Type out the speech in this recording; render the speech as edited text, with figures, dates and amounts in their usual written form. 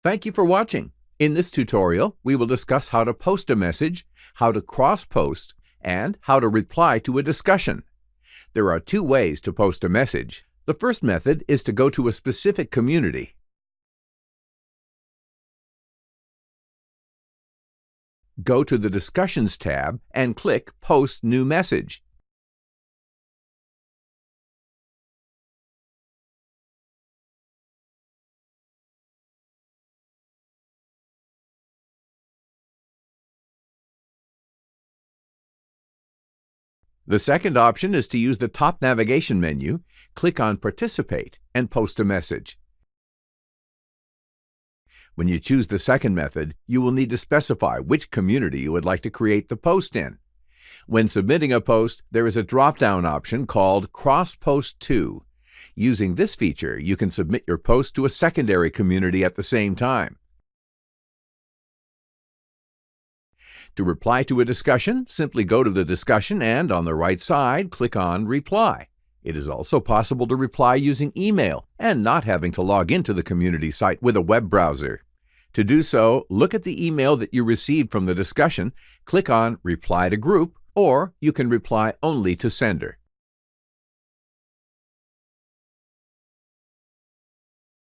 Thank you for watching. In this tutorial, we will discuss how to post a message, how to cross-post, and how to reply to a discussion. There are two ways to post a message. The first method is to go to a specific community. Go to the Discussions tab and click Post New Message. The second option is to use the top navigation menu, click on Participate, and post a message. When you choose the second method, you will need to specify which community you would like to create the post in. When submitting a post, there is a drop-down option called Cross-Post To. Using this feature, you can submit your post to a secondary community at the same time. To reply to a discussion, simply go to the discussion and, on the right side, click on Reply. It is also possible to reply using email and not having to log into the community site with a web browser. To do so, look at the email that you received from the discussion, click on Reply to Group, or you can reply only to Sender.